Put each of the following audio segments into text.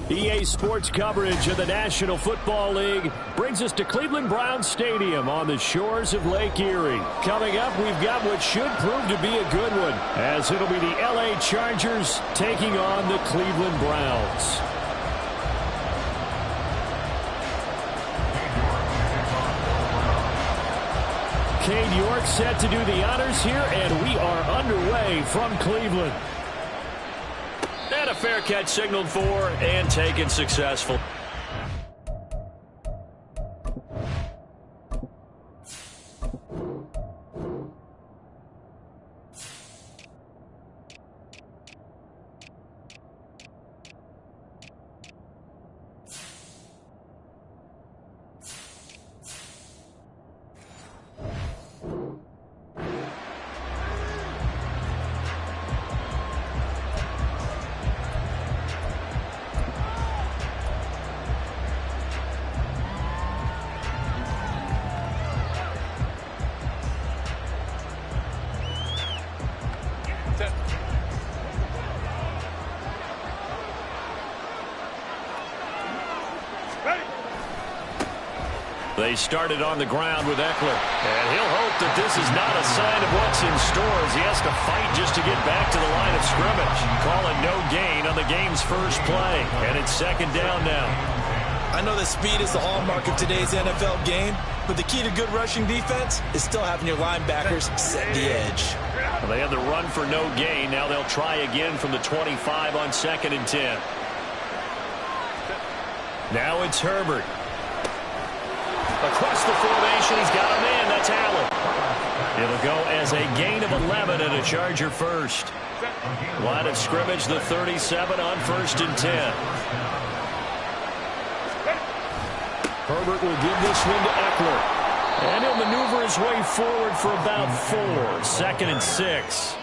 EA Sports coverage of the National Football League brings us to Cleveland Browns Stadium on the shores of Lake Erie. Coming up, we've got what should prove to be a good one, as it'll be the LA Chargers taking on the Cleveland Browns. Cade York set to do the honors here, and we are underway from Cleveland. And a fair catch signaled for and taken successful. They started on the ground with Eckler, and he'll hope that this is not a sign of what's in store as he has to fight just to get back to the line of scrimmage. Call it no gain on the game's first play, and it's second down now. I know that speed is the hallmark of today's NFL game, but the key to good rushing defense is still having your linebackers set the edge. Well, they had the run for no gain. Now they'll try again from the 25 on 2nd and 10. Now it's Herbert. Across the formation, he's got a man. That's Allen. It'll go as a gain of 11 and a Charger first. Line of scrimmage, the 37 on 1st and 10. Herbert will give this one to Eckler. And he'll maneuver his way forward for about 4. 2nd and 6.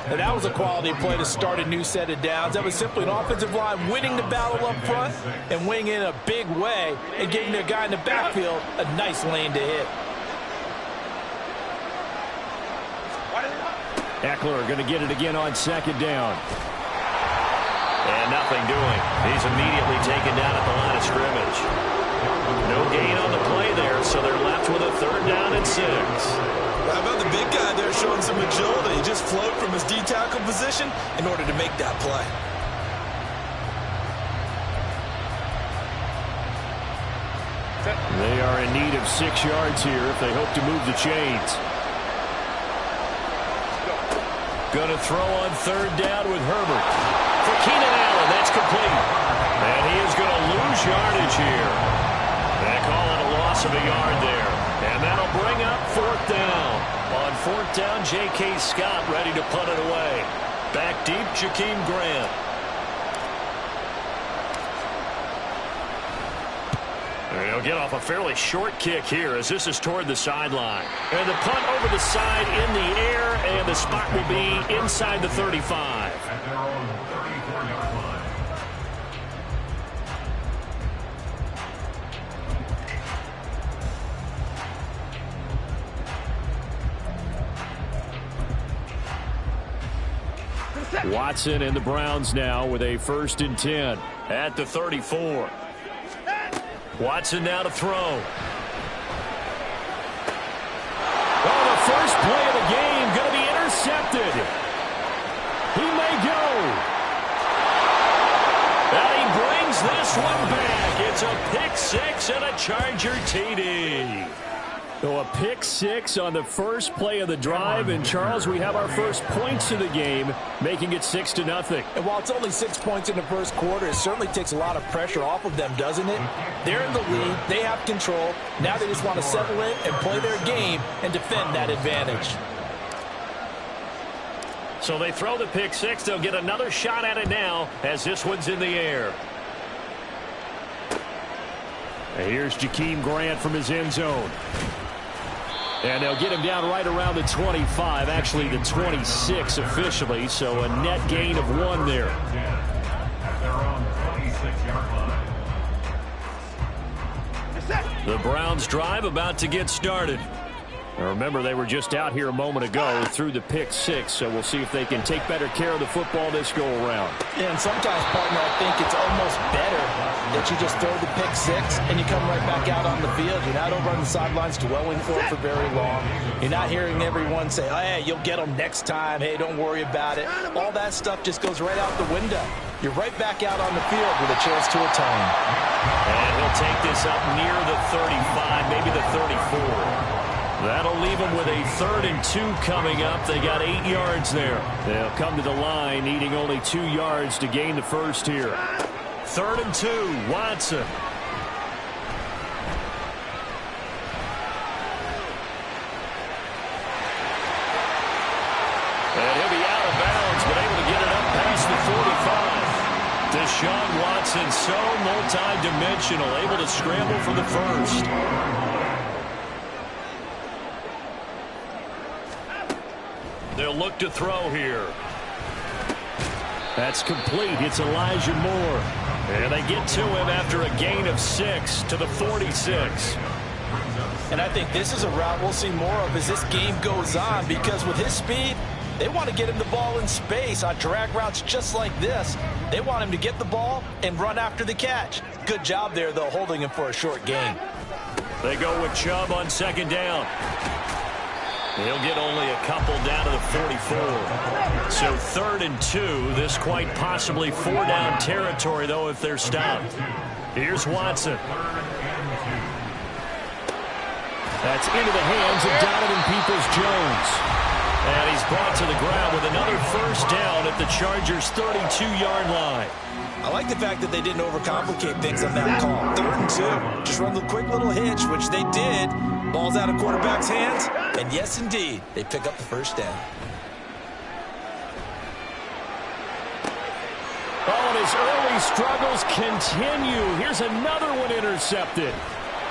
And that was a quality play to start a new set of downs. That was simply an offensive line winning the battle up front and winning in a big way and giving their guy in the backfield a nice lane to hit. Eckler going to get it again on 2nd down. And nothing doing. He's immediately taken down at the line of scrimmage. No gain on the play there, so they're left with a 3rd down and 6. How about the big guy there showing some agility? He just floated from his D-tackle position in order to make that play. They are in need of 6 yards here if they hope to move the chains. Going to throw on 3rd down with Herbert. For Keenan Allen, that's complete. And he is going to lose yardage here. They call it a loss of a yard there. And that'll bring up 4th down. On 4th down, J.K. Scott ready to punt it away. Back deep, Jakeem Grant. He'll get off a fairly short kick here as this is toward the sideline. And the punt over the side in the air, and the spot will be inside the 35. Watson and the Browns now with a 1st and 10 at the 34. Watson now to throw. Oh, the first play of the game going to be intercepted. He may go. And he brings this one back. It's a pick 6 and a Charger TD. So a pick 6 on the first play of the drive. And, Charles, we have our first points of the game, making it 6-0. And while it's only 6 points in the first quarter, it certainly takes a lot of pressure off of them, doesn't it? They're in the lead. They have control. Now they just want to settle in and play their game and defend that advantage. So they throw the pick 6. They'll get another shot at it now as this one's in the air. And here's Jakeem Grant from his end zone. And they'll get him down right around the 25, actually the 26 officially, so a net gain of 1 there. The Browns drive about to get started. Now remember, they were just out here a moment ago through the pick six, so we'll see if they can take better care of the football this go-around. Yeah, and sometimes, partner, I think it's almost better that you just throw the pick six and you come right back out on the field. You're not over on the sidelines dwelling for it for very long. You're not hearing everyone say, oh, hey, you'll get them next time. Hey, don't worry about it. All that stuff just goes right out the window. You're right back out on the field with a chance to atone. And he'll take this up near the 35, maybe the 34. That'll leave them with a 3rd and 2 coming up. They got 8 yards there. They'll come to the line, needing only 2 yards to gain the first here. 3rd and 2, Watson. And he'll be out of bounds, but able to get it up past the 45. Deshaun Watson, so multi-dimensional, able to scramble for the first. They'll look to throw here. That's complete. It's Elijah Moore. And they get to him after a gain of 6 to the 46. And I think this is a route we'll see more of as this game goes on, because with his speed, they want to get him the ball in space on drag routes just like this. They want him to get the ball and run after the catch. Good job there, though, holding him for a short gain. They go with Chubb on 2nd down. He'll get only a couple down to the 44. So 3rd and 2. This quite possibly 4-down territory, though, if they're stopped. Here's Watson. That's into the hands of Donovan Peoples-Jones. And he's brought to the ground with another 1st down at the Chargers' 32-yard line. I like the fact that they didn't overcomplicate things on that call. 3rd and 2. Just run the quick little hitch, which they did. Ball's out of quarterback's hands. And yes, indeed, they pick up the 1st down. Oh, and his early struggles continue. Here's another one intercepted.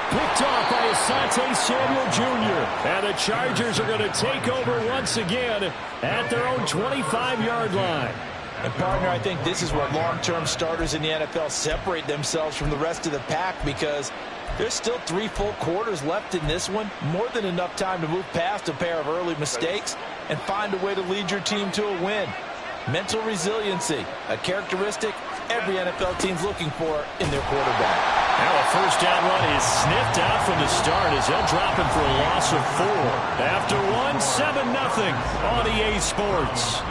Picked off by Asante Samuel Jr. And the Chargers are going to take over once again at their own 25-yard line. And, partner, I think this is where long-term starters in the NFL separate themselves from the rest of the pack, because there's still 3 full quarters left in this one. More than enough time to move past a pair of early mistakes and find a way to lead your team to a win. Mental resiliency, a characteristic every NFL team's looking for in their quarterback. Now a 1st down run is sniffed out from the start as they'll drop him for a loss of 4. After one, 7-0 on EA Sports.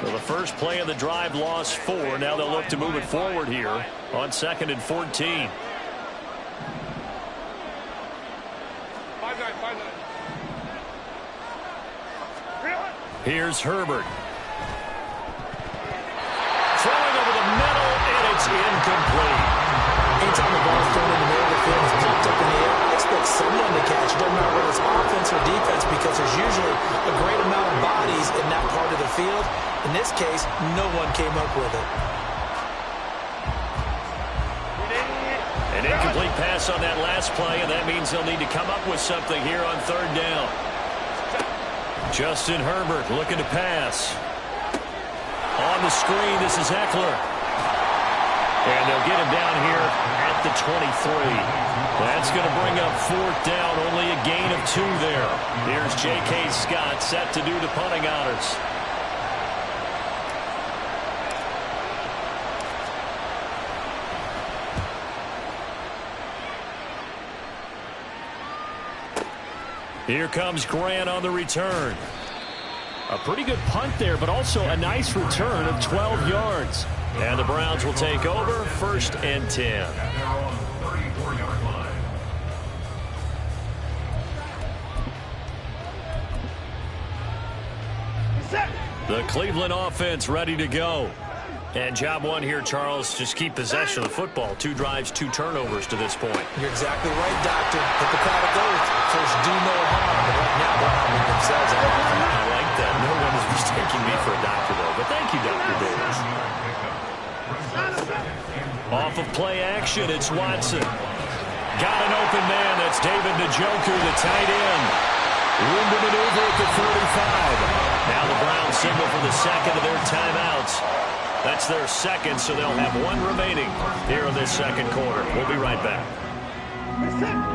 So the first play of the drive lost 4. Now they'll look to move it forward here on 2nd and 14. Here's Herbert. Throwing over the middle, and it's incomplete. Anytime the ball's thrown in the middle of the field, it's popped up in the air, expect someone to catch. It doesn't matter whether it's offense or defense, because there's usually a great amount of bodies in that part of the field. In this case, no one came up with it. An incomplete pass on that last play, and that means they'll need to come up with something here on 3rd down. Justin Herbert looking to pass. On the screen, this is Eckler. And they'll get him down here at the 23. That's going to bring up 4th down, only a gain of 2 there. Here's J.K. Scott set to do the punting honors. Here comes Grant on the return. A pretty good punt there, but also a nice return of 12 yards. And the Browns will take over, 1st and 10. The Cleveland offense ready to go. And job one here, Charles, just keep possession of the football. 2 drives, 2 turnovers to this point. You're exactly right, Doctor. But the product goes, first do no harm. But right now they're harming themselves. I like that. No one is mistaking me for a doctor, though. But thank you, Dr. Davis. Off of play action, it's Watson. Got an open man. That's David Njoku, the tight end. Room to maneuver at the 45. Now the Browns signal for the 2nd of their timeouts. That's their second, so they'll have one remaining here in this second quarter. We'll be right back.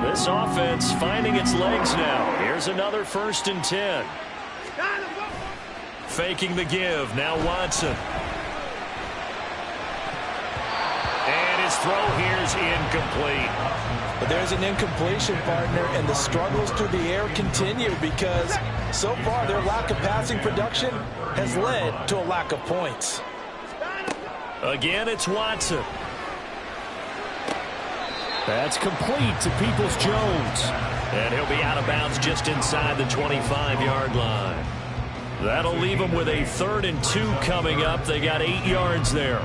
This offense finding its legs now. Here's another 1st and 10. Faking the give. Now Watson. And his throw here is incomplete. But there's an incompletion, partner, and the struggles through the air continue because so far their lack of passing production has led to a lack of points. Again, it's Watson. That's complete to Peoples-Jones. And he'll be out of bounds just inside the 25-yard line. That'll leave them with a 3rd and 2 coming up. They got 8 yards there.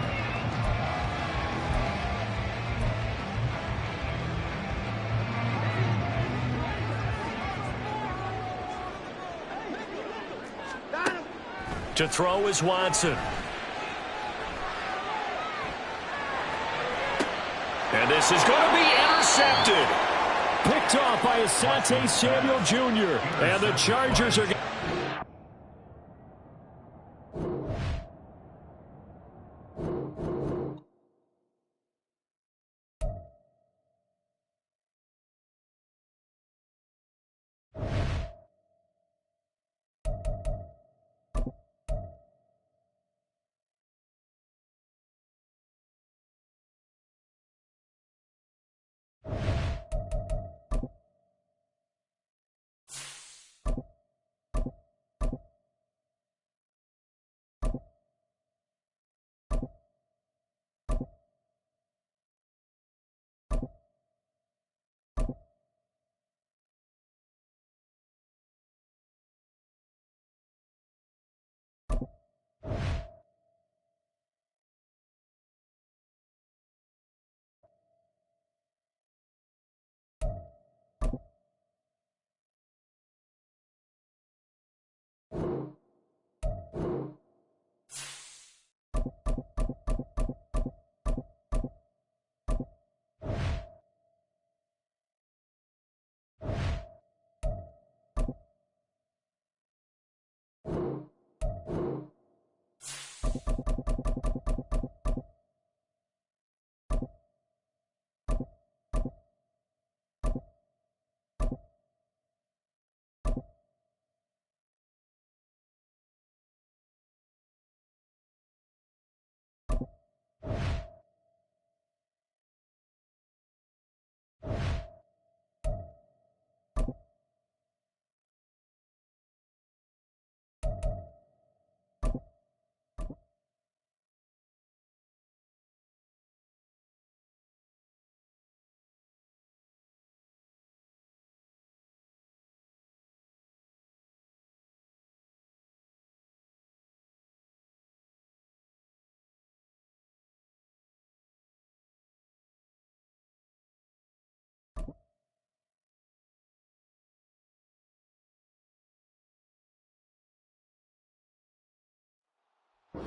To throw is Watson. And this is going to be intercepted. Picked off by Asante Samuel Jr. And the Chargers are...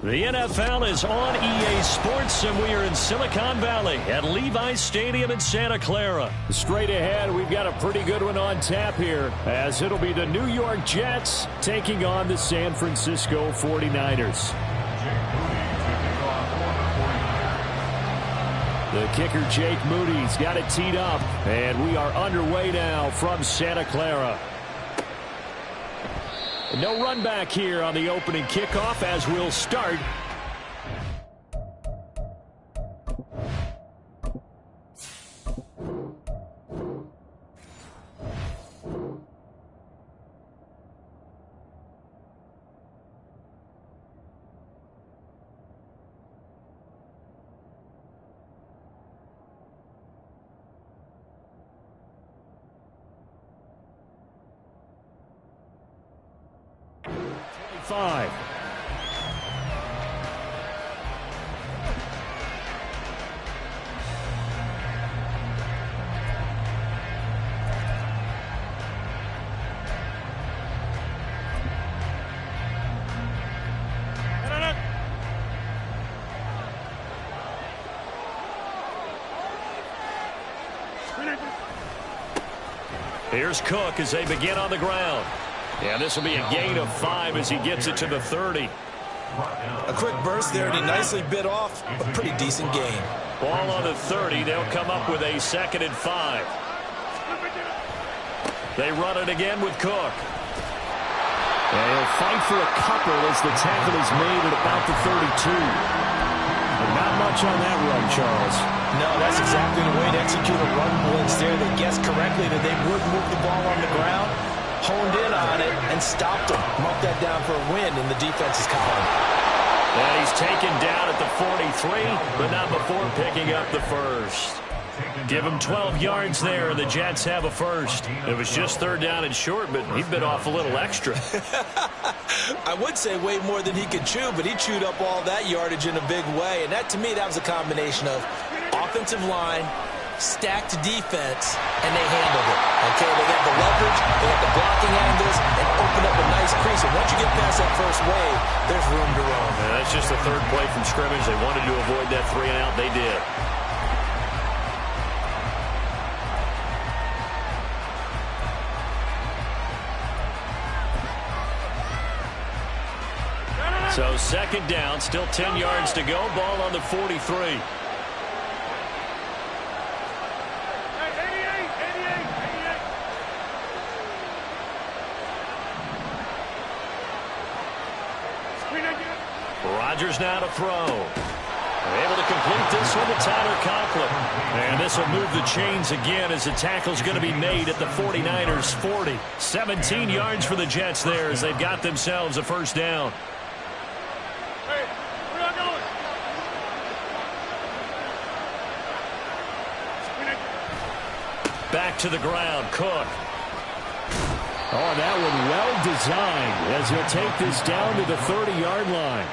The NFL is on EA Sports, and we are in Silicon Valley at Levi's Stadium in Santa Clara. Straight ahead, we've got a pretty good one on tap here, as it'll be the New York Jets taking on the San Francisco 49ers. The kicker, Jake Moody's got it teed up, and we are underway now from Santa Clara. No run back here on the opening kickoff as we'll start. Five. Here's Cook as they begin on the ground. And this will be a gain of 5 as he gets it to the 30. A quick burst there, and he nicely bit off a pretty decent gain. Ball on the 30. They'll come up with a 2nd and 5. They run it again with Cook. And he'll fight for a couple as the tackle is made at about the 32. But not much on that run, Charles. No, that's exactly the way to execute a run blitz there. They guessed correctly that they would move the ball on the ground, honed in on it, and stopped him. Marked that down for a win in the defense's column. And he's taken down at the 43, but not before picking up the first. Give him 12 yards there, and the Jets have a first. It was just 3rd down and short, but he bit off a little extra. I would say way more than he could chew, but he chewed up all that yardage in a big way. And that, to me, that was a combination of offensive line, stacked defense, and they handled it. Okay, they got the leverage, they got the blocking angles, and opened up a nice crease. And once you get past that first wave, there's room to roam. And that's just the 3rd play from scrimmage. They wanted to avoid that 3 and out. They did. So 2nd down, still 10 yards to go. Ball on the 43. Rodgers now to throw. They're able to complete this one to Tyler Conklin. And this will move the chains again as the tackle's going to be made at the 49ers 40. 17 yards for the Jets there as they've got themselves a 1st down. Back to the ground, Cook. Oh, that one well designed as he'll take this down to the 30-yard line.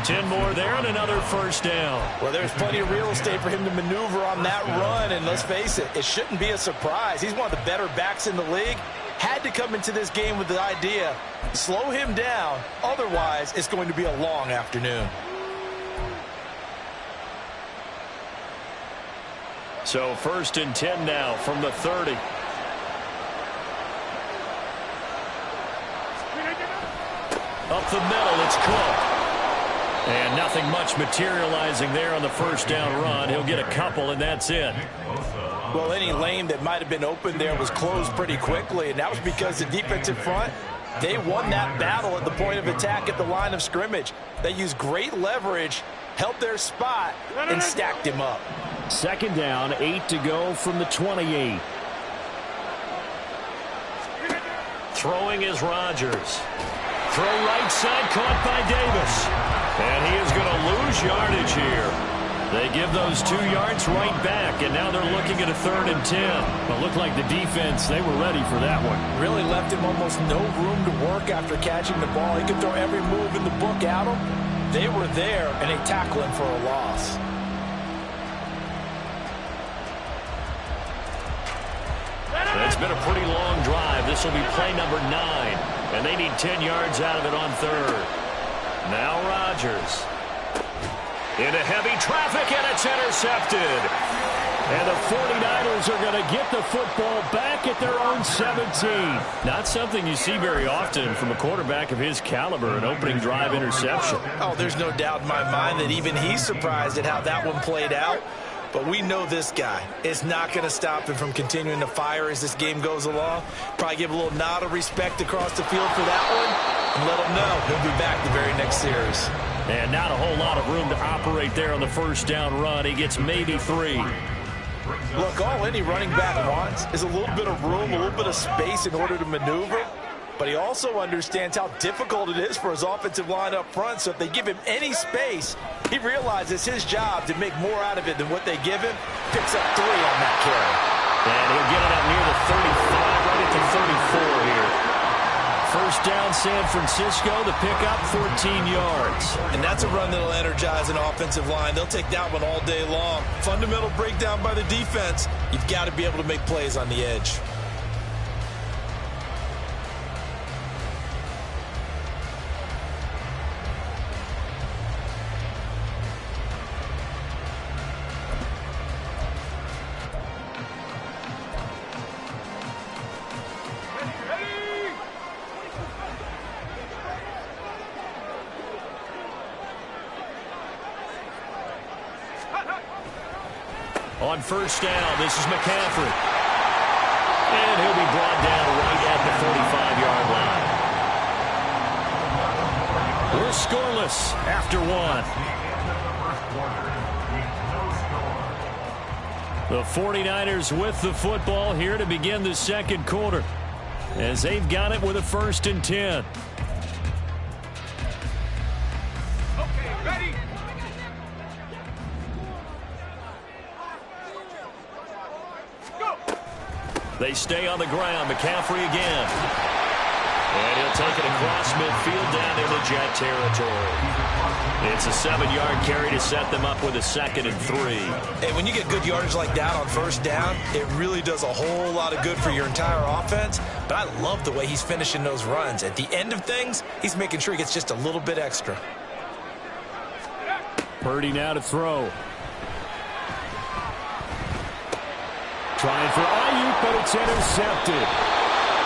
10 more there and another 1st down. Well, there's plenty of real estate for him to maneuver on that run, and let's face it, it shouldn't be a surprise. He's one of the better backs in the league. Had to come into this game with the idea, slow him down, otherwise it's going to be a long afternoon. So 1st and 10 now from the 30. Up the middle, it's Cook. And nothing much materializing there on the 1st down run. He'll get a couple, and that's it. Well, any lane that might have been open there was closed pretty quickly, and that was because the defensive front, they won that battle at the point of attack at the line of scrimmage. They used great leverage, held their spot, and stacked him up. 2nd down, 8 to go from the 28. Throwing is Rodgers. Throw right side, caught by Davis. And he is going to lose yardage here. They give those 2 yards right back, and now they're looking at a 3rd and 10. But looked like the defense, they were ready for that one. Really left him almost no room to work after catching the ball. He could throw every move in the book at him. They were there, and they tackle him for a loss. It's been a pretty long drive. This will be play number 9. And they need 10 yards out of it on 3rd. Now Rodgers. Into heavy traffic, and it's intercepted. And the 49ers are going to get the football back at their own 17. Not something you see very often from a quarterback of his caliber, an opening drive interception. Oh, there's no doubt in my mind that even he's surprised at how that one played out. But we know this guy is not going to stop him from continuing to fire as this game goes along. Probably give a little nod of respect across the field for that one and let him know he'll be back the very next series. And not a whole lot of room to operate there on the 1st down run. He gets maybe 3. Look, all any running back wants is a little bit of room, a little bit of space in order to maneuver. But he also understands how difficult it is for his offensive line up front. So if they give him any space, he realizes his job to make more out of it than what they give him. Picks up 3 on that carry. And he'll get it up near the 35, right at the 34 here. 1st down, San Francisco. The pickup, 14 yards. And that's a run that'll energize an offensive line. They'll take that one all day long. Fundamental breakdown by the defense. You've got to be able to make plays on the edge. on first down. This is McCaffrey. And he'll be brought down right at the 45-yard line. We're scoreless after one. The 49ers with the football here to begin the second quarter, as they've got it with a 1st and 10. Okay, ready. Go. They stay on the ground. McCaffrey again. And he'll take it across midfield down into Jet territory. It's a 7-yard carry to set them up with a 2nd and 3. Hey, when you get good yardage like that on first down, it really does a whole lot of good for your entire offense. But I love the way he's finishing those runs. At the end of things, he's making sure he gets just a little bit extra. Purdy now to throw. Trying for Ayuk, but it's intercepted.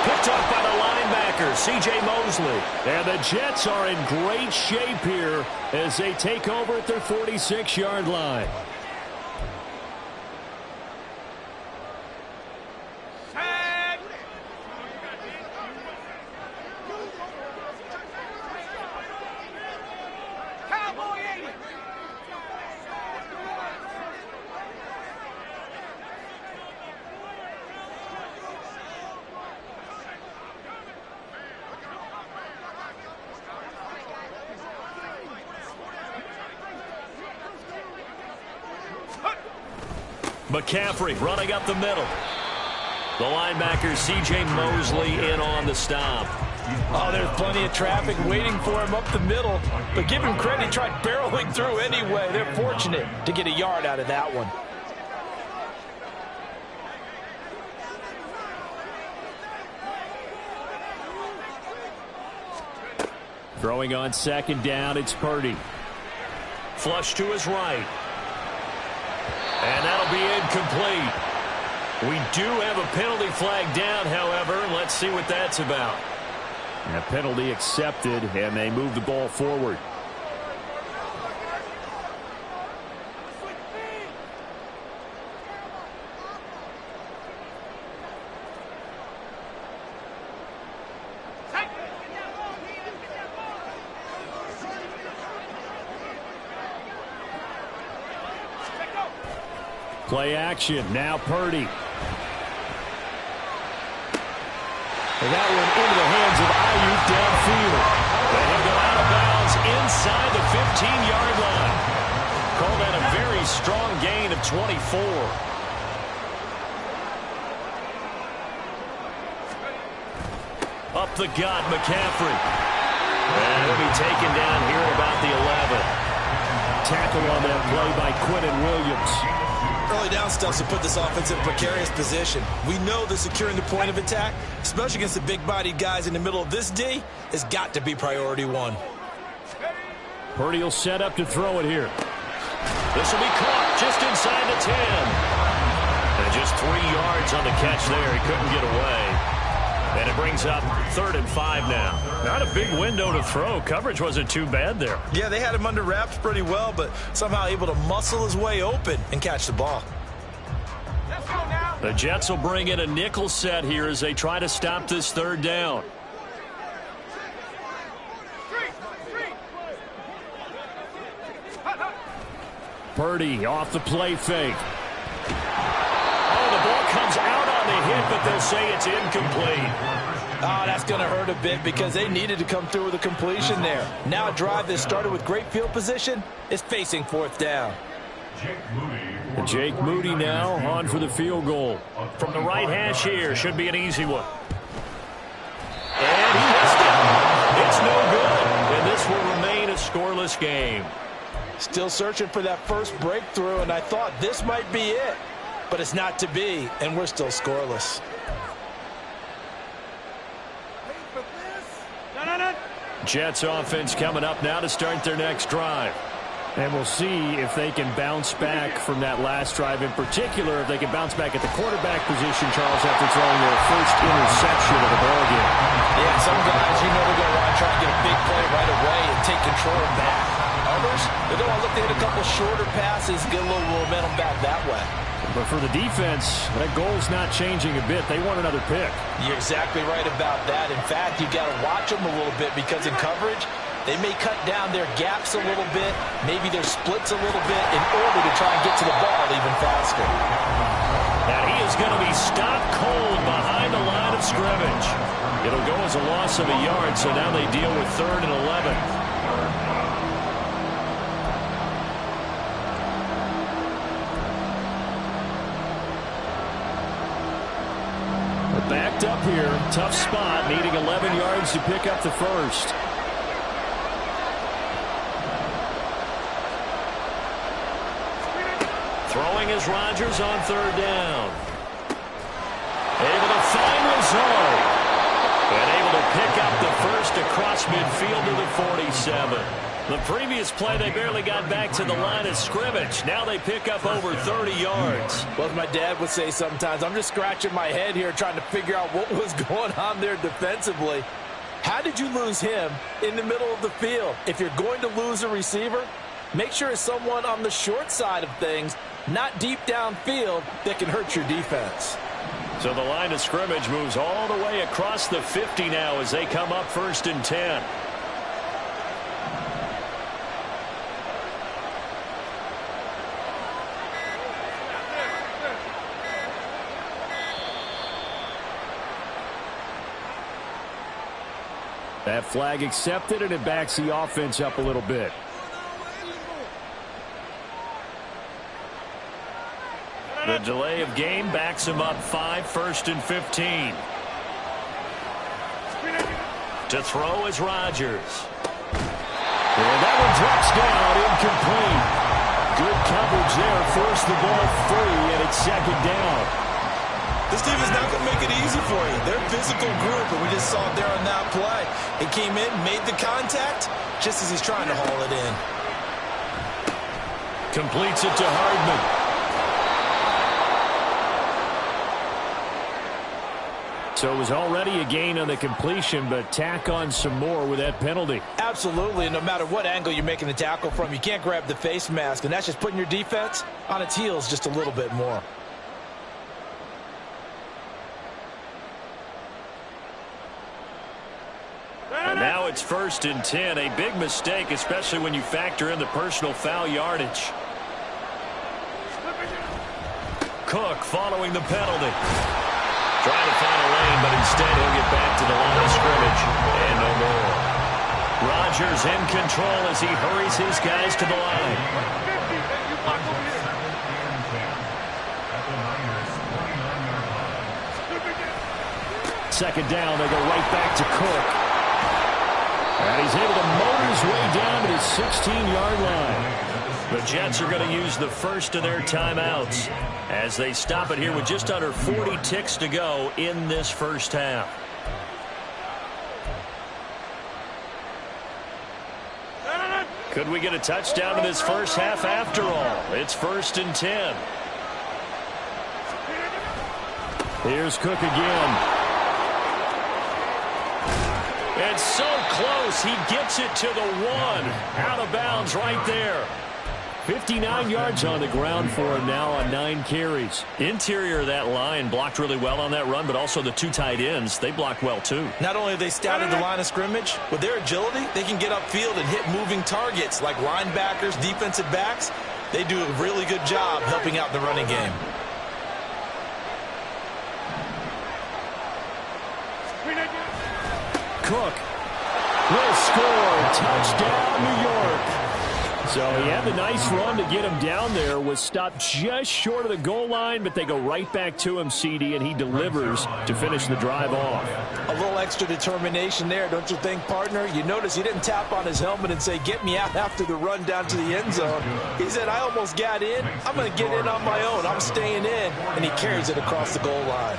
Picked up by the linebacker, C.J. Mosley. And the Jets are in great shape here as they take over at their 46-yard line. Set. Cowboy 80. McCaffrey running up the middle. The linebacker, C.J. Mosley, in on the stop. Oh, there's plenty of traffic waiting for him up the middle. But give him credit, he tried barreling through anyway. They're fortunate to get a yard out of that one. Throwing on 2nd down, it's Purdy. Flush to his right. And that'll be incomplete. We do have a penalty flag down, however. Let's see what that's about. And a penalty accepted, and they move the ball forward. Play action. Now Purdy. And that one into the hands of Ayuk downfield. Let him go out of bounds inside the 15-yard line. Call that a very strong gain of 24. Up the gut, McCaffrey. And he'll be taken down here at about the 11. Tackle on that play by Quinnen Williams. Early down stuffs to put this offense in a precarious position. We know that securing the point of attack, especially against the big-bodied guys in the middle of this D, has got to be priority one. Purdy will set up to throw it here. This will be caught just inside the 10. And just 3 yards on the catch there. He couldn't get away. And it brings up 3rd and 5 now. Not a big window to throw. Coverage wasn't too bad there. Yeah, they had him under wraps pretty well, but somehow able to muscle his way open and catch the ball. Let's go now. The Jets will bring in a nickel set here as they try to stop this 3rd down. Purdy off the play fake. Oh, the ball comes out on the hit, but they'll say it's incomplete. Oh, that's going to hurt a bit because they needed to come through with a completion there. Now a drive that started with great field position is facing 4th down. Jake Moody now on for the field goal. From the right hash here, should be an easy one. And he missed it. It's no good. And this will remain a scoreless game. Still searching for that first breakthrough, and I thought this might be it. But it's not to be, and we're still scoreless. Jets offense coming up now to start their next drive. And we'll see if they can bounce back from that last drive. In particular, if they can bounce back at the quarterback position, Charles, after throwing their first interception of the ballgame. Yeah, some guys, you know, they're going to want to try to get a big play right away and take control back. Others, they're going to look to hit a couple shorter passes, get a little momentum back that way. But for the defense, that goal's not changing a bit. They want another pick. You're exactly right about that. In fact, you've got to watch them a little bit because in coverage, they may cut down their gaps a little bit, maybe their splits a little bit in order to try and get to the ball even faster. And he is going to be stopped cold behind the line of scrimmage. It'll go as a loss of a yard, so now they deal with 3rd and 11. Backed up here, tough spot, needing 11 yards to pick up the first. Throwing is Rodgers on 3rd down. Able to find Lazard. And able to pick up the first across midfield to the 47. The previous play, they barely got back to the line of scrimmage. Now they pick up over 30 yards. Well, as my dad would say sometimes, I'm just scratching my head here trying to figure out what was going on there defensively. How did you lose him in the middle of the field? If you're going to lose a receiver, make sure it's someone on the short side of things, not deep downfield, that can hurt your defense. So the line of scrimmage moves all the way across the 50 now as they come up 1st and 10. That flag accepted, and it backs the offense up a little bit. The delay of game backs him up 5, 1st and 15. To throw is Rodgers. And that one drops down, incomplete. Good coverage there, forced the ball free, and it's 2nd down. This team is not going to make it easy for you. They're a physical group, and we just saw it there on that play. It came in, made the contact, just as he's trying to haul it in. Completes it to Hardman. So it was already a gain on the completion, but tack on some more with that penalty. Absolutely, and no matter what angle you're making the tackle from, you can't grab the face mask, and that's just putting your defense on its heels just a little bit more. And now it's 1st and 10. A big mistake, especially when you factor in the personal foul yardage. Cook following the penalty. Trying to find a lane, but instead he'll get back to the line of scrimmage. And no more. Rodgers in control as he hurries his guys to the line. 2nd down, they go right back to Cook. And he's able to motor his way down to the 16-yard line. The Jets are going to use the first of their timeouts as they stop it here with just under 40 ticks to go in this first half. Could we get a touchdown in this first half after all? It's 1st and 10. Here's Cook again. It's so close. He gets it to the 1. Out of bounds right there. 59 yards on the ground for him now on 9 carries. Interior of that line blocked really well on that run, but also the 2 tight ends, they blocked well too. Not only have they scouted the line of scrimmage, with their agility, they can get upfield and hit moving targets like linebackers, defensive backs. They do a really good job helping out the running game. Cook will score. Touchdown, New York. So he had the nice run to get him down there, was stopped just short of the goal line, but they go right back to him, CD, and he delivers to finish the drive off. A little extra determination there, don't you think, partner? You notice he didn't tap on his helmet and say, get me out after the run down to the end zone. He said, I almost got in. I'm going to get in on my own. I'm staying in. And he carries it across the goal line.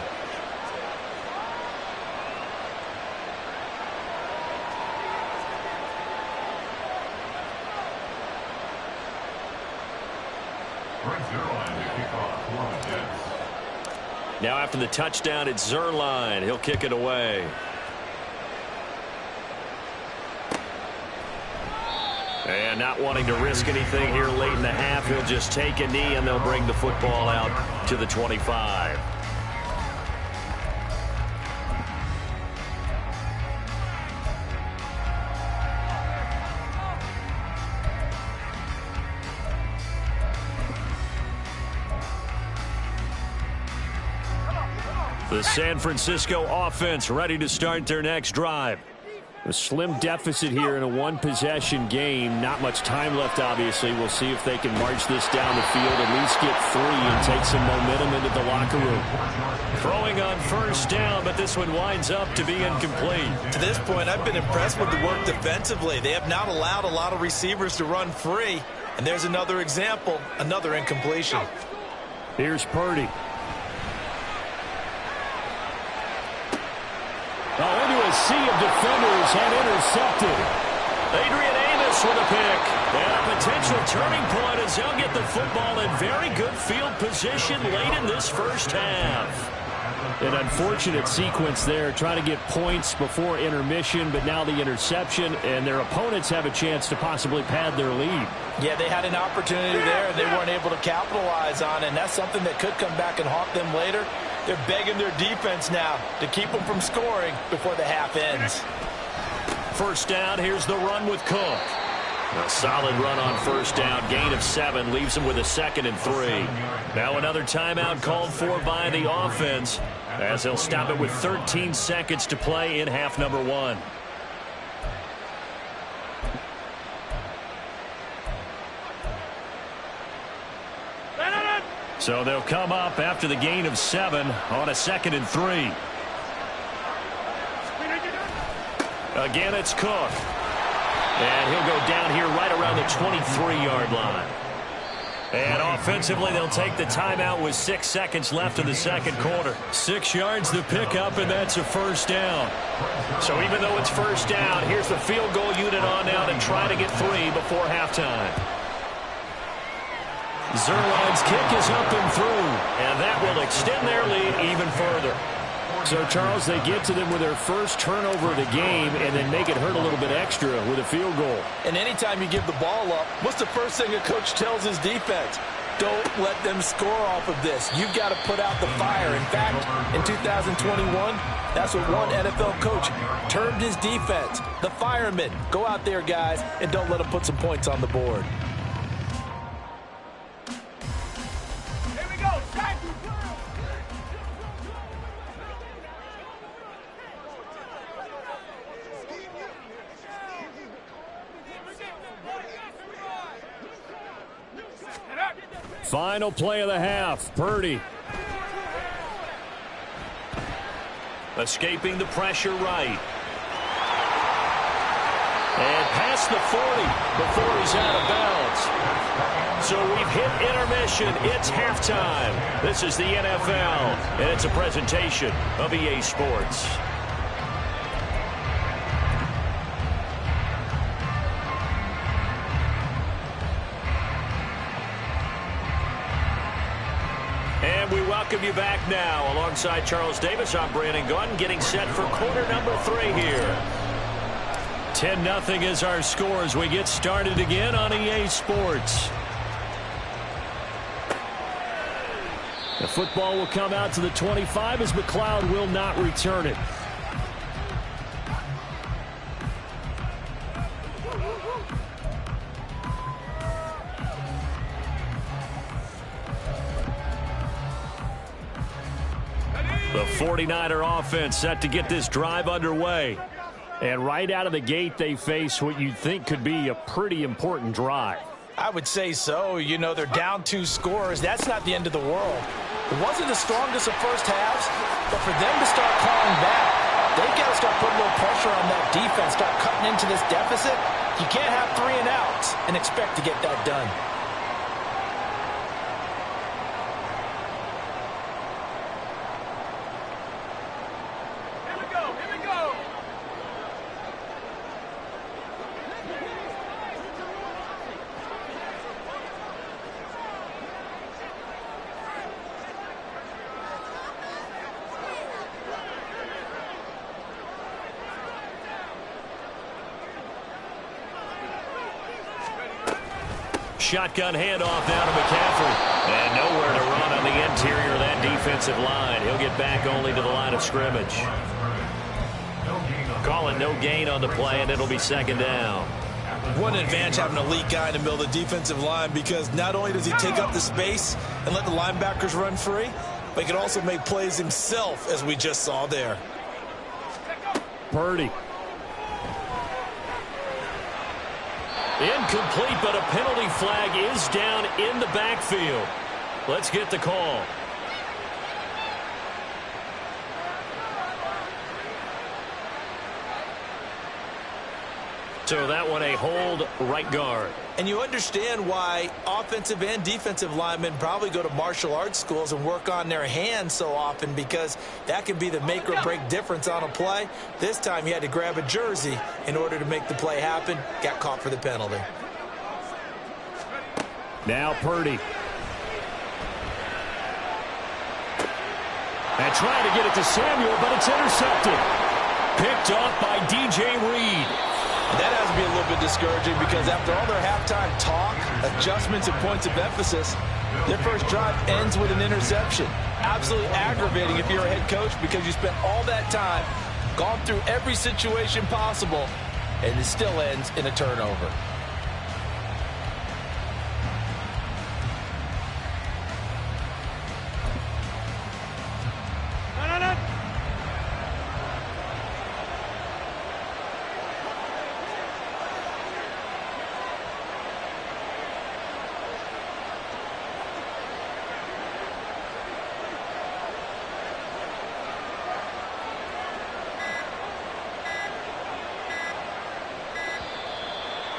Now after the touchdown, it's Zuerlein. He'll kick it away. And not wanting to risk anything here late in the half, he'll just take a knee, and they'll bring the football out to the 25. The San Francisco offense ready to start their next drive. A slim deficit here in a one-possession game. Not much time left, obviously. We'll see if they can march this down the field, at least get 3 and take some momentum into the locker room. Throwing on first down, but this one winds up to be incomplete. To this point, I've been impressed with the work defensively. They have not allowed a lot of receivers to run free. And there's another example, another incompletion. Here's Purdy. Into a sea of defenders and intercepted. Adrian Amos with a pick. And a potential turning point as they'll get the football in very good field position late in this first half. An unfortunate sequence there, trying to get points before intermission, but now the interception, and their opponents have a chance to possibly pad their lead. Yeah, they had an opportunity there, and they weren't able to capitalize on it, and that's something that could come back and haunt them later. They're begging their defense now to keep them from scoring before the half ends. First down, here's the run with Cook. A solid run on first down, gain of 7, leaves them with a 2nd and 3. Now another timeout called for by the offense as they'll stop it with 13 seconds to play in half number 1. So they'll come up after the gain of 7 on a 2nd and 3. Again, it's Cook. And he'll go down here right around the 23-yard line. And offensively, they'll take the timeout with 6 seconds left in the second quarter. 6 yards to pick up, and that's a first down. So even though it's first down, here's the field goal unit on now to try to get 3 before halftime. Zerline's kick is up and through, and that will extend their lead even further. So, Charles, they get to them with their first turnover of the game and then make it hurt a little bit extra with a field goal. And anytime you give the ball up, what's the first thing a coach tells his defense? Don't let them score off of this. You've got to put out the fire. In fact, in 2021, that's what one NFL coach termed his defense. The firemen. Go out there, guys, and don't let them put some points on the board. Final play of the half, Purdy. Escaping the pressure right. And past the 40 before he's out of bounds. So we've hit intermission. It's halftime. This is the NFL, and it's a presentation of EA Sports. And we welcome you back now. Alongside Charles Davis, I'm Brandon Gunn, getting set for quarter number 3 here. 10-0 is our score as we get started again on EA Sports. The football will come out to the 25 as McLeod will not return it. The 49er offense set to get this drive underway. And right out of the gate, they face what you'd think could be a pretty important drive. I would say so. You know, they're down 2 scores. That's not the end of the world. It wasn't the strongest of first halves, but for them to start calling back, they've got to start putting a little pressure on that defense, start cutting into this deficit. You can't have 3 and outs and expect to get that done. Shotgun handoff down to McCaffrey. And nowhere to run on the interior of that defensive line. He'll get back only to the line of scrimmage. Calling no gain on the play, and it'll be second down. What an advantage having an elite guy in the middle of the defensive line, because not only does he take up the space and let the linebackers run free, but he can also make plays himself, as we just saw there. Purdy. Incomplete, but a penalty flag is down in the backfield. Let's get the call. So that one a hold, right guard. And you understand why offensive and defensive linemen probably go to martial arts schools and work on their hands so often, because that can be the make or break difference on a play. This time he had to grab a jersey in order to make the play happen. Got caught for the penalty. Now Purdy. And trying to get it to Samuel, but it's intercepted. Picked off by DJ Reed. That has to be a little bit discouraging, because after all their halftime talk, adjustments, and points of emphasis, their first drive ends with an interception. Absolutely aggravating if you're a head coach, because you spent all that time, gone through every situation possible, and it still ends in a turnover.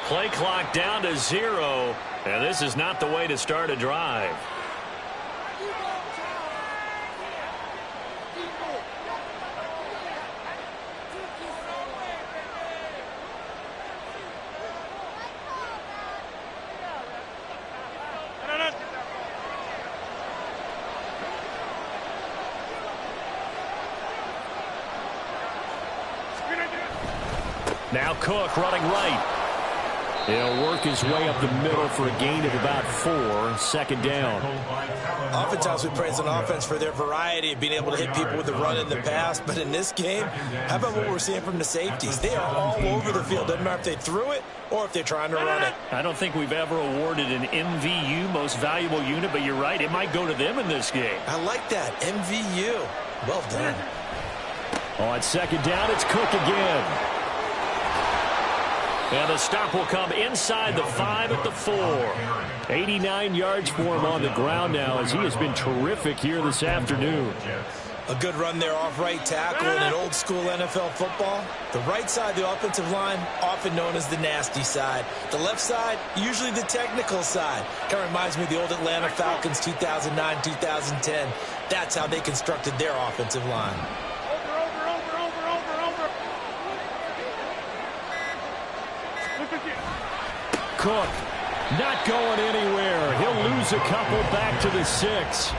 Play clock down to 0, and this is not the way to start a drive. Now Cook running right. He'll work his way up the middle for a gain of about 4, second down. Oftentimes we praise an offense for their variety of being able to hit people with the run in the pass, but in this game, how about what we're seeing from the safeties? They are all over the field. Doesn't matter if they threw it or if they're trying to run it. I don't think we've ever awarded an MVU, most valuable unit, but you're right, it might go to them in this game. I like that, MVU. Well done. On second down, it's Cook again. And the stop will come inside the 5 at the 4. 89 yards for him on the ground now, as he has been terrific here this afternoon. A good run there off right tackle in an old school NFL football. The right side of the offensive line, often known as the nasty side. The left side, usually the technical side. Kind of reminds me of the old Atlanta Falcons 2009-2010. That's how they constructed their offensive line. Cook not going anywhere. He'll lose a couple back to the 6.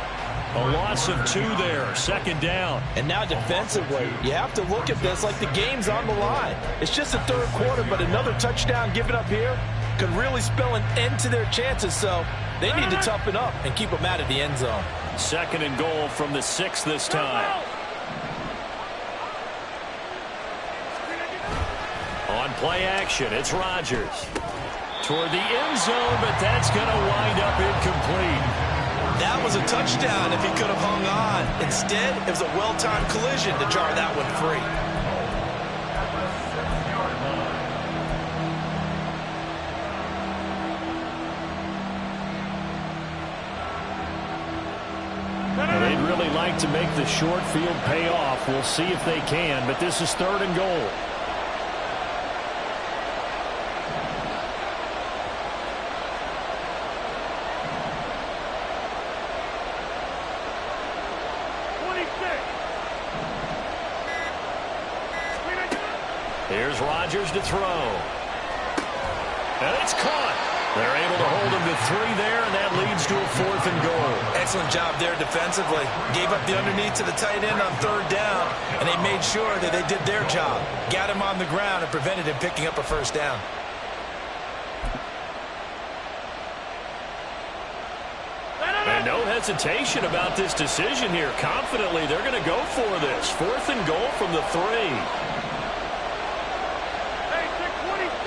A loss of 2 there, second down. And now defensively, you have to look at this like the game's on the line. It's just the third quarter, but another touchdown given up here could really spell an end to their chances. So they need to toughen up and keep them out of the end zone. Second and goal from the 6 this time. On play action, it's Rodgers. Toward the end zone, but that's going to wind up incomplete. That was a touchdown if he could have hung on. Instead, it was a well-timed collision to jar that one free. They'd really like to make the short field pay off. We'll see if they can, but this is third and goal. Here's Rodgers to throw. And it's caught. They're able to hold him to 3 there, and that leads to a 4th and goal. Excellent job there defensively. Gave up the underneath to the tight end on third down, and they made sure that they did their job. Got him on the ground and prevented him picking up a first down. hesitation about this decision here. Confidently, they're going to go for this. 4th and goal from the 3. Hey, 626.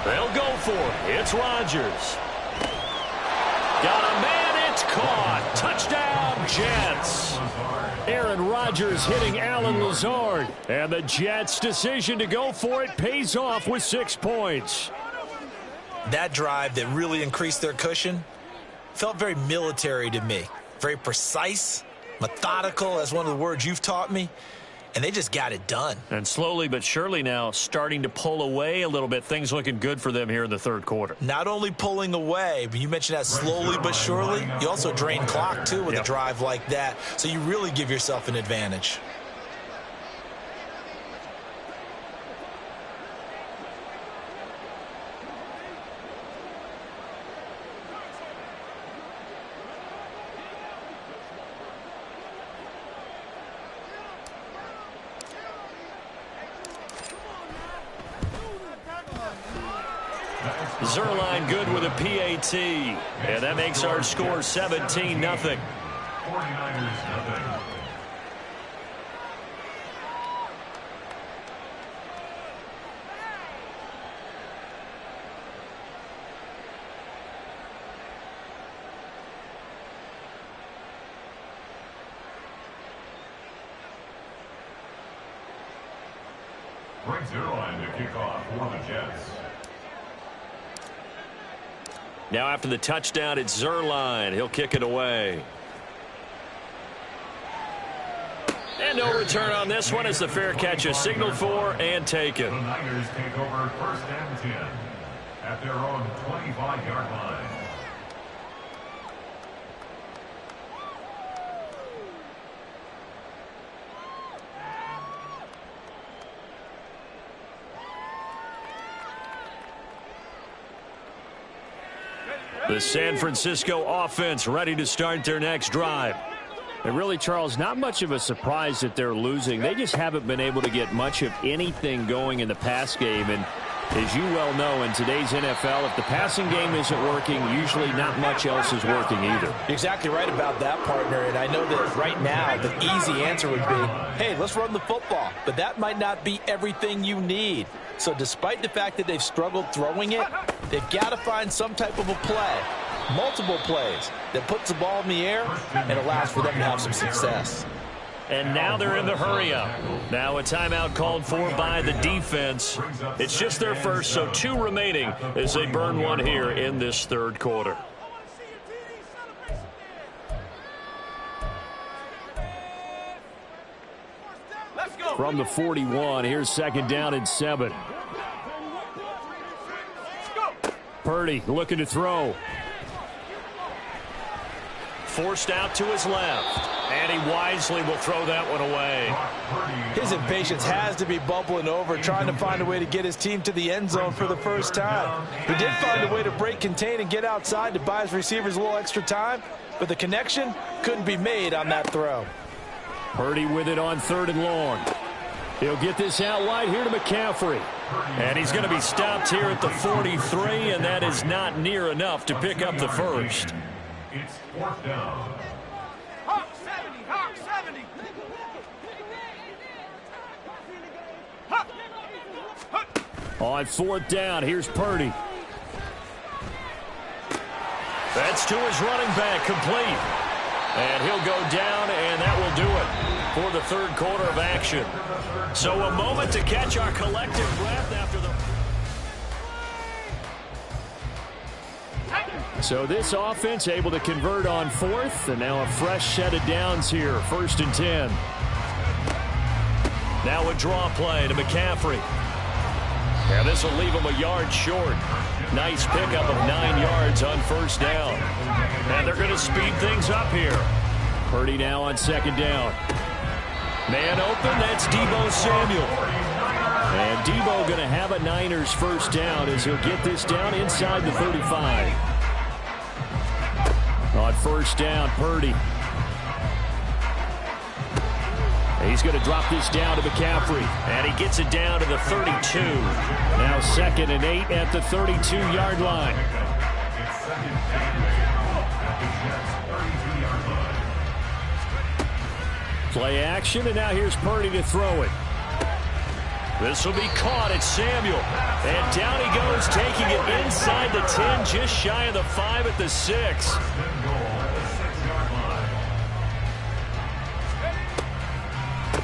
They'll go for it. It's Rodgers. Got a man. It's caught. Touchdown, Jets. Aaron Rodgers hitting Alan Lazard. And the Jets' decision to go for it pays off with 6 points. That drive that really increased their cushion felt very military to me. Very precise, methodical, that's one of the words you've taught me. And they just got it done. And slowly but surely now starting to pull away a little bit. Things looking good for them here in the 3rd quarter. Not only pulling away, but you mentioned that slowly but surely. You also drain clock, too, with a drive like that. So you really give yourself an advantage. Zerline good with a PAT. And that makes our score 17-0. 49ers, 0. Brings Zerline to kick off for the Jets. Now after the touchdown, it's Zerline. He'll kick it away. And no return on this one as the fair catch is signaled for and taken. The Niners take over 1st and 10 at their own 25-yard line. The San Francisco offense ready to start their next drive. And really, Charles, not much of a surprise that they're losing. They just haven't been able to get much of anything going in the pass game. And as you well know, in today's NFL, if the passing game isn't working, usually not much else is working either. You're exactly right about that, partner. And I know that right now the easy answer would be, hey, let's run the football. But that might not be everything you need. So despite the fact that they've struggled throwing it, they've got to find some type of a play, multiple plays, that puts the ball in the air and allows for them to have some success. And now they're in the hurry-up. Now a timeout called for by the defense. It's just their first, so 2 remaining as they burn one here in this 3rd quarter. From the 41, here's 2nd down and 7. Purdy looking to throw. Forced out to his left. And he wisely will throw that one away. His impatience has to be bubbling over, trying to find a way to get his team to the end zone for the first time. He did find a way to break contain and get outside to buy his receivers a little extra time, but the connection couldn't be made on that throw. Purdy with it on 3rd and long. He'll get this out wide here to McCaffrey. And he's going to be stopped here at the 43, and that is not near enough to pick up the first. It's 4th down. Hawk 70, Hawk 70. Hawk. Hawk. On 4th down, here's Purdy. That's to his running back, complete. And he'll go down, and that will do it for the 3rd quarter of action. So a moment to catch our collective breath after the... So this offense able to convert on 4th, and now a fresh set of downs here, 1st and 10. Now a draw play to McCaffrey. And this will leave him a yard short. Nice pickup of 9 yards on 1st down. And they're going to speed things up here. Purdy now on 2nd down. Man open, that's Deebo Samuel. And Deebo going to have a Niners first down as he'll get this down inside the 35. On 1st down, Purdy. He's going to drop this down to McCaffrey. And he gets it down to the 32. Now 2nd and 8 at the 32-yard line. It's second and 8 at the Jets' 32-yard line. Play action, and now here's Purdy to throw it. This will be caught. It's Samuel. And down he goes, taking it inside the 10, just shy of the 5 at the 6.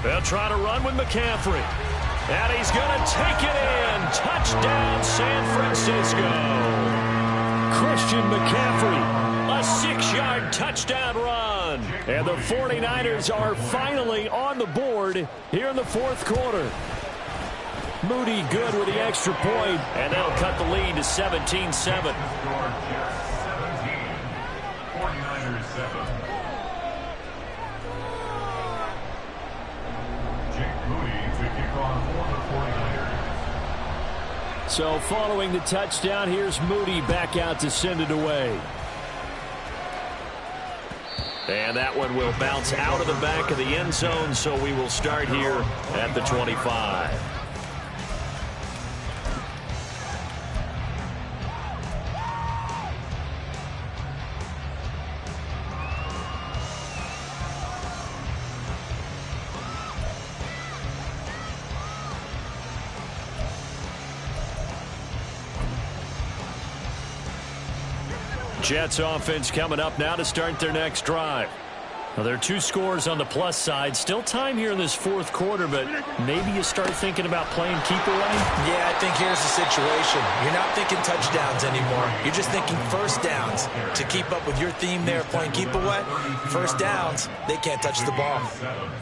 They'll try to run with McCaffrey. And he's going to take it in. Touchdown, San Francisco. Christian McCaffrey. A 6-yard touchdown run. And the 49ers are finally on the board here in the 4th quarter. Moody good with the extra point. And that'll cut the lead to 17-7. 17, 49ers 7. So following the touchdown, here's Moody back out to send it away. And that one will bounce out of the back of the end zone, so we will start here at the 25. Jets offense coming up now to start their next drive. Well, there are 2 scores on the plus side. Still time here in this 4th quarter, but maybe you start thinking about playing keep away? Yeah, I think here's the situation. You're not thinking touchdowns anymore. You're just thinking first downs. To keep up with your theme there, playing keep away, first downs, they can't touch the ball.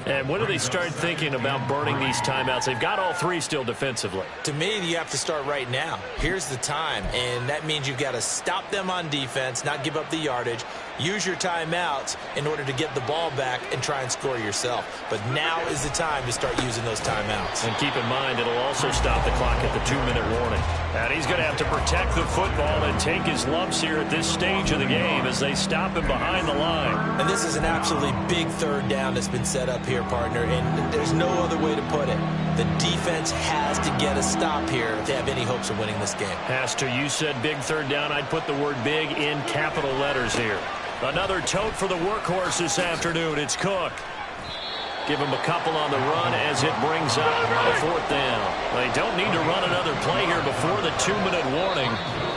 And when do they start thinking about burning these timeouts? They've got all 3 still defensively. To me, you have to start right now. Here's the time, and that means you've got to stop them on defense, not give up the yardage, use your timeouts in order to get the ball back and try and score yourself. But now is the time to start using those timeouts. And keep in mind, it'll also stop the clock at the 2-minute warning. And he's going to have to protect the football and take his lumps here at this stage of the game as they stop him behind the line. And this is an absolutely big 3rd down that's been set up here, partner, and there's no other way to put it. The defense has to get a stop here if they have any hopes of winning this game. Has to. You said big 3rd down. I'd put the word big in capital letters here. Another tote for the workhorse this afternoon. It's Cook. Give him a couple on the run as it brings up a 4th down. They don't need to run another play here before the 2-minute warning.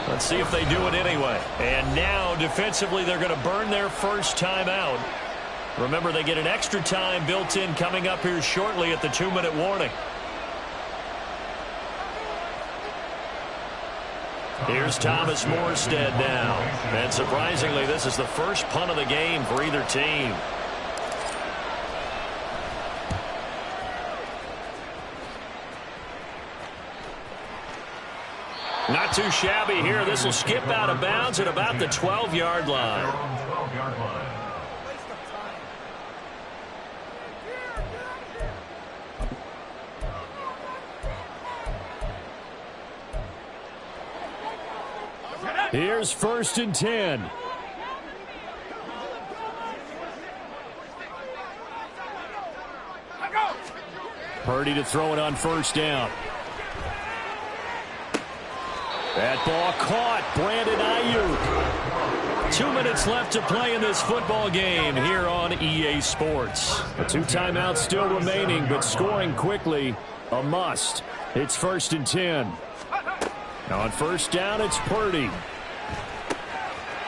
Let's see if they do it anyway. And now, defensively, they're going to burn their first time out. Remember, they get an extra time built in coming up here shortly at the 2-minute warning. Here's Thomas Morstead now. And surprisingly, this is the first punt of the game for either team. Not too shabby here. This will skip out of bounds at about the 12-yard line. Here's 1st and 10. Purdy to throw it on 1st down. That ball caught. Brandon Ayuk. 2 minutes left to play in this football game here on EA Sports. The 2 timeouts still remaining, but scoring quickly a must. It's 1st and 10. Now on 1st down, it's Purdy.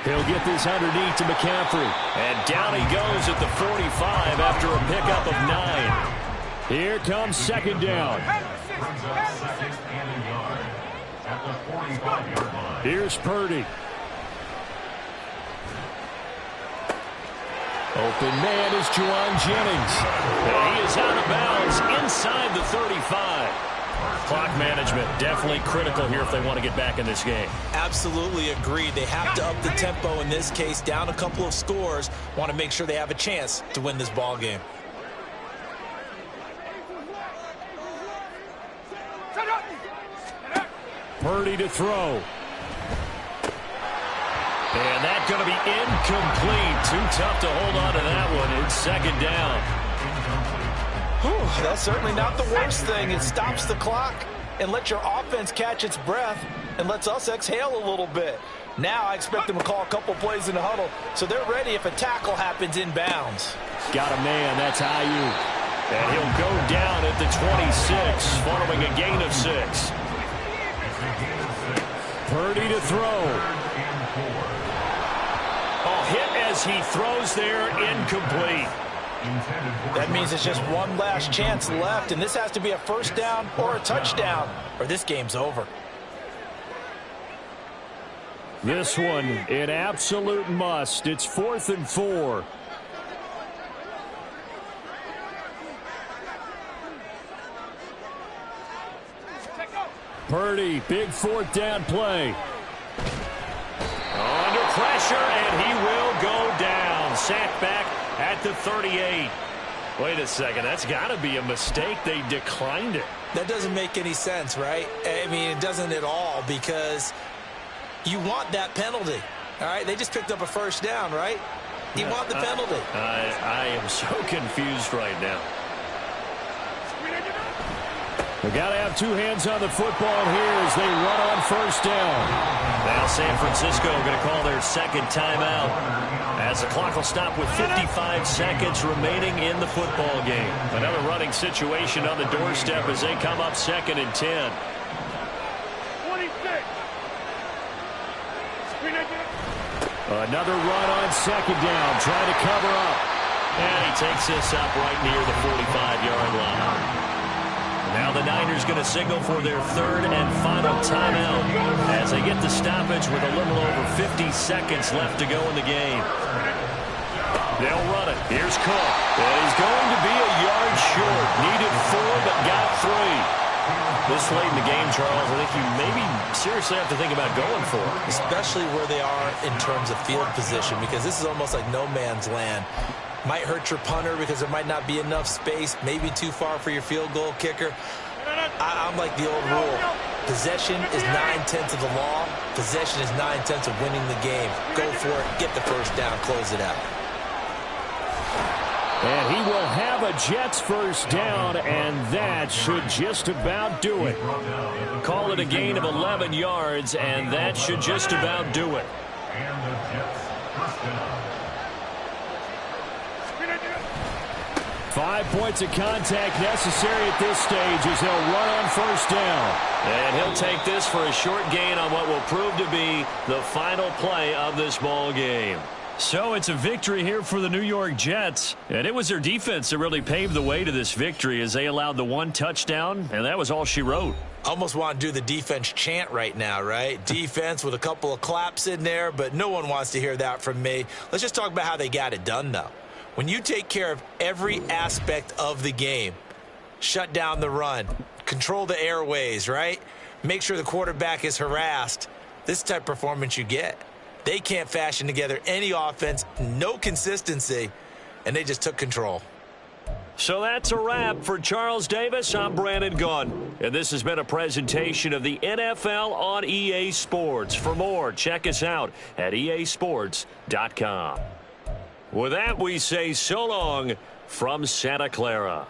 He'll get this underneath to McCaffrey. And down he goes at the 45 after a pickup of 9. Here comes 2nd down. Here's Purdy. Open man is Juwan Jennings. And he is out of bounds inside the 35. Clock management definitely critical here if they want to get back in this game. Absolutely agreed. They have to up the tempo in this case, down a couple of scores. Want to make sure they have a chance to win this ball game. Purdy to throw. And that's going to be incomplete. Too tough to hold on to that one. It's 2nd down. Whew, that's certainly not the worst thing. It stops the clock and lets your offense catch its breath and lets us exhale a little bit. Now I expect them to call a couple plays in the huddle so they're ready if a tackle happens inbounds. Got a man. That's Ayuk. And he'll go down at the 26 following a gain of 6. Purdy to throw. Oh, hit as he throws there, incomplete. That means it's just one last chance left, and this has to be a first down or a touchdown, or this game's over. This one, an absolute must. It's 4th and 4. Purdy, big 4th down play. Under pressure, and he will go down. Sacked back at the 38. Wait a second, that's got to be a mistake. They declined it. That doesn't make any sense, right? I mean, it doesn't at all, because you want that penalty. All right, they just picked up a first down, right? You want the penalty. I am so confused right now. They got to have two hands on the football here as they run on first down. Now San Francisco going to call their second timeout as the clock will stop with 55 seconds remaining in the football game. Another running situation on the doorstep as they come up 2nd and 10. 26. Another run on 2nd down, trying to cover up. And he takes this up right near the 45-yard line. Now the Niners going to signal for their 3rd and final timeout as they get the stoppage with a little over 50 seconds left to go in the game. They'll run it. Here's Cook. And he's going to be a yard short. Needed 4, but got 3. This late in the game, Charles, I think you maybe seriously have to think about going for it. Especially where they are in terms of field position, because this is almost like no man's land. Might hurt your punter because there might not be enough space, maybe too far for your field goal kicker. I'm like the old rule. Possession is 9/10 of the law. Possession is 9/10 of winning the game. Go for it. Get the first down. Close it out. And he will have a Jets first down, and that should just about do it. Call it a gain of 11 yards, and that should just about do it. And the Jets first down. 5 points of contact necessary at this stage as they'll run on first down. And he'll take this for a short gain on what will prove to be the final play of this ball game. So it's a victory here for the New York Jets. And it was their defense that really paved the way to this victory as they allowed the 1 touchdown, and that was all she wrote. Almost want to do the defense chant right now, right? Defense with a couple of claps in there, but no one wants to hear that from me. Let's just talk about how they got it done, though. When you take care of every aspect of the game, shut down the run, control the airways, right? Make sure the quarterback is harassed. This type of performance you get. They can't fashion together any offense, no consistency, and they just took control. So that's a wrap for Charles Davis. I'm Brandon Gunn, and this has been a presentation of the NFL on EA Sports. For more, check us out at easports.com. With that, we say so long from Santa Clara.